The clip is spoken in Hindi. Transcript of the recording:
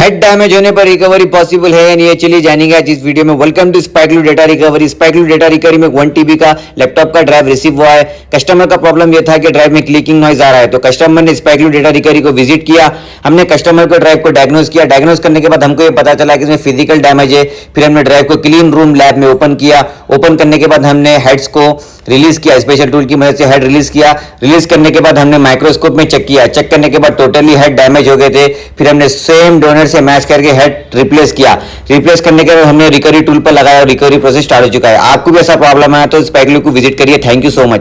हेड डैमेज होने पर रिकवरी पॉसिबल है या नहीं, चलिए जानेंगे आज इस वीडियो में। Welcome to Spikeloo data recovery. Spikeloo data recovery में 1 TB का लैपटॉप का ड्राइव रिसीव हुआ है। कस्टमर का प्रॉब्लम यह था कि ड्राइव में क्लिकिंग नॉइज आ रहा है, तो कस्टमर ने स्पाइकलू डेटा रिकवरी को विजिट किया। हमने कस्टमर को ड्राइव को डायग्नोज किया। डायग्नोज करने के बाद हमको ये पता चला कि इसमें फिजिकल डैमेज है। फिर हमने ड्राइव को क्लीन रूम लैब में ओपन किया। ओपन करने के बाद हमने हेड्स को रिलीज किया, स्पेशल टूल की मदद से हेड रिलीज किया। रिलीज करने के बाद हमने माइक्रोस्कोप में चेक किया। चेक करने के बाद टोटली हेड डैमेज हो गए थे। फिर हमने सेम डोनर से मैच करके हेड रिप्लेस किया। रिप्लेस करने के बाद हमने रिकवरी टूल पर लगाया और रिकवरी प्रोसेस स्टार्ट हो चुका है। आपको भी ऐसा प्रॉब्लम आया तो स्पाइकलू को विजिट करिए। Thank you so much.